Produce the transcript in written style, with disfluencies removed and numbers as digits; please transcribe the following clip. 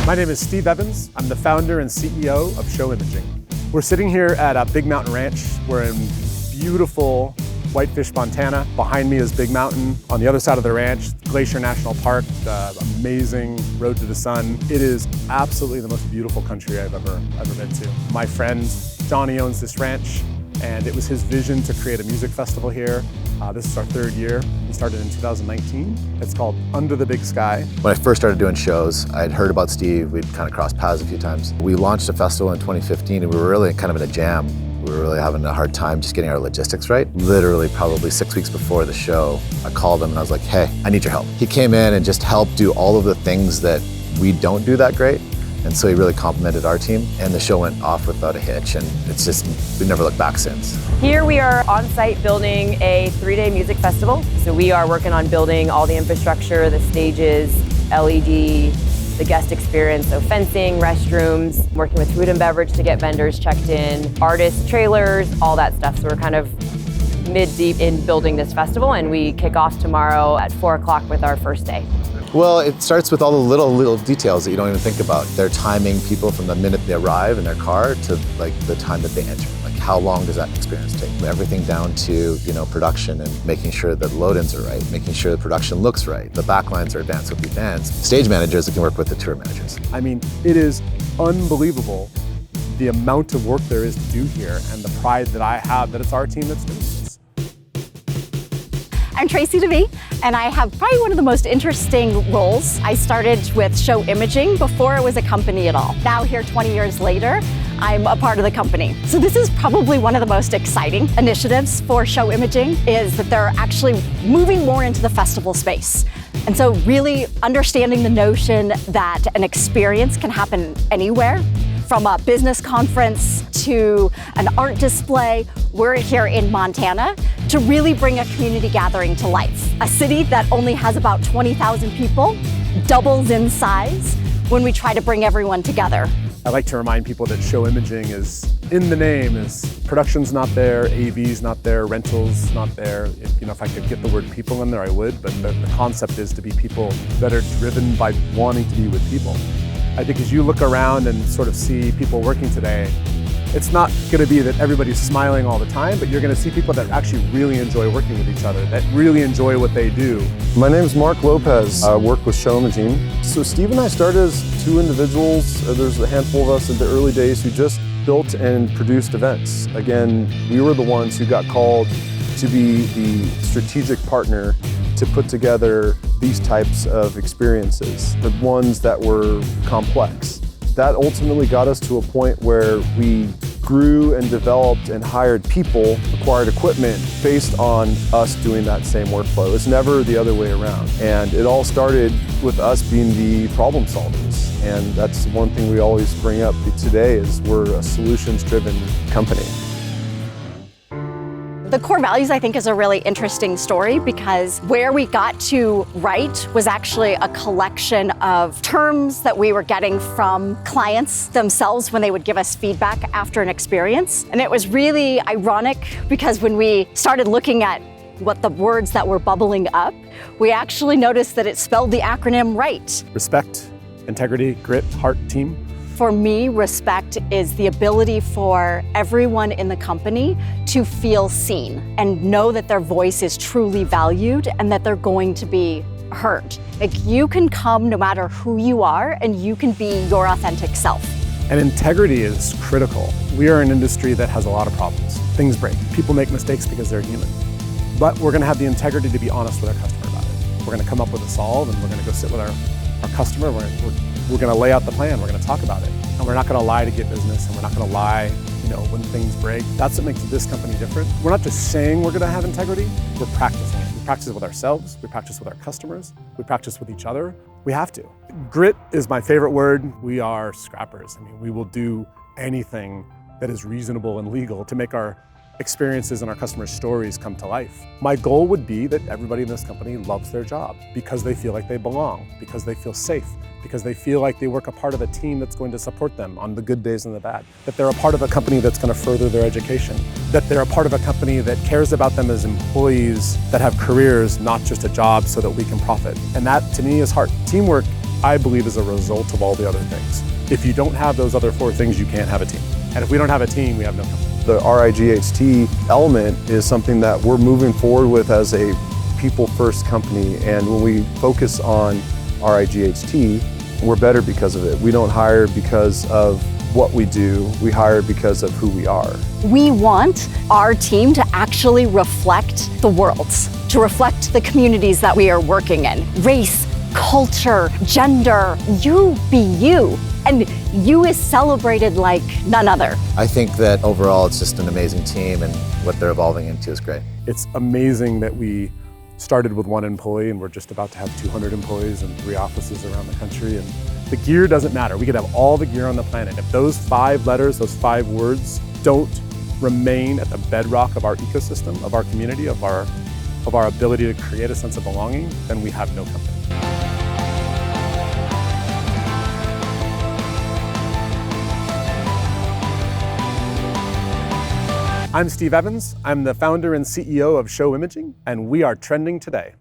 My name is Steve Evans. I'm the founder and CEO of Show Imaging. We're sitting here at Big Mountain Ranch. We're in beautiful Whitefish, Montana. Behind me is Big Mountain. On the other side of the ranch, Glacier National Park, the amazing road to the sun. It is absolutely the most beautiful country I've ever been to. My friend Johnny owns this ranch, and it was his vision to create a music festival here. This is our third year. We started in 2019. It's called Under the Big Sky. When I first started doing shows, I'd heard about Steve. We'd kind of crossed paths a few times. We launched a festival in 2015, and we were really kind of in a jam. We were really having a hard time just getting our logistics right. Literally probably 6 weeks before the show, I called him and I was like, hey, I need your help. He came in and just helped do all of the things that we don't do that great. And so he really complimented our team, and the show went off without a hitch, and it's just, we've never looked back since. Here we are on site building a 3-day music festival. So we are working on building all the infrastructure, the stages, LED, the guest experience, so fencing, restrooms, working with food and beverage to get vendors checked in, artists, trailers, all that stuff. So we're kind of mid-deep in building this festival, and we kick off tomorrow at 4 o'clock with our first day. Well, it starts with all the little details that you don't even think about. They're timing people from the minute they arrive in their car to like the time that they enter. Like how long does that experience take? Everything down to, production and making sure that load-ins are right, making sure the production looks right, the backlines are advanced with the bands. Stage managers that can work with the tour managers. I mean, it is unbelievable the amount of work there is to do here and the pride that I have that it's our team that's doing this. I'm Tracy DeVee, and I have probably one of the most interesting roles. I started with Show Imaging before it was a company at all. Now here 20 years later, I'm a part of the company. So this is probably one of the most exciting initiatives for Show Imaging, is that they're actually moving more into the festival space. And so really understanding the notion that an experience can happen anywhere, from a business conference to an art display. We're here in Montana to really bring a community gathering to life. A city that only has about 20,000 people doubles in size when we try to bring everyone together. I like to remind people that Show Imaging is, in the name, is production's not there, AV's not there, rental's not there. If I could get the word people in there, I would, but the concept is to be people that are driven by wanting to be with people. I think as you look around and sort of see people working today, it's not going to be that everybody's smiling all the time, but you're going to see people that actually really enjoy working with each other, that really enjoy what they do. My name is Mark Lopez. I work with Show Imaging. So Steve and I started as two individuals. There's a handful of us in the early days who just built and produced events. Again, we were the ones who got called to be the strategic partner to put together these types of experiences, the ones that were complex. That ultimately got us to a point where we grew and developed and hired people, acquired equipment based on us doing that same workflow. It's never the other way around. And it all started with us being the problem solvers. And that's one thing we always bring up today is we're a solutions-driven company. The core values, I think, is a really interesting story because where we got to right was actually a collection of terms that we were getting from clients themselves when they would give us feedback after an experience. And it was really ironic because when we started looking at what the words that were bubbling up, we actually noticed that it spelled the acronym right. Respect, integrity, grit, heart, team. For me, respect is the ability for everyone in the company to feel seen and know that their voice is truly valued and that they're going to be heard. Like, you can come no matter who you are and you can be your authentic self. And integrity is critical. We are an industry that has a lot of problems. Things break. People make mistakes because they're human. But we're going to have the integrity to be honest with our customer about it. We're going to come up with a solve, and we're going to go sit with our customer. We're going to lay out the plan, we're going to talk about it. And we're not going to lie to get business, and we're not going to lie, when things break. That's what makes this company different. We're not just saying we're going to have integrity, we're practicing it. We practice it with ourselves, we practice with our customers, we practice with each other. We have to. Grit is my favorite word. We are scrappers. We will do anything that is reasonable and legal to make our experiences and our customers' stories come to life. My goal would be that everybody in this company loves their job because they feel like they belong, because they feel safe, because they feel like they work a part of a team that's going to support them on the good days and the bad, that they're a part of a company that's going to further their education, that they're a part of a company that cares about them as employees that have careers, not just a job so that we can profit. And that, to me, is heart. Teamwork, I believe, is a result of all the other things. If you don't have those other 4 things, you can't have a team. And if we don't have a team, we have no company. The RIGHT element is something that we're moving forward with as a people-first company. And when we focus on RIGHT, we're better because of it. We don't hire because of what we do, we hire because of who we are. We want our team to actually reflect the world, to reflect the communities that we are working in. Race, culture, gender, you be you. And you is celebrated like none other. I think that overall it's just an amazing team, and what they're evolving into is great. It's amazing that we started with 1 employee and we're just about to have 200 employees and 3 offices around the country. And the gear doesn't matter. We could have all the gear on the planet. If those 5 letters, those 5 words don't remain at the bedrock of our ecosystem, of our community, of our ability to create a sense of belonging, then we have no company. I'm Steve Evans. I'm the founder and CEO of Show Imaging, and we are trending today.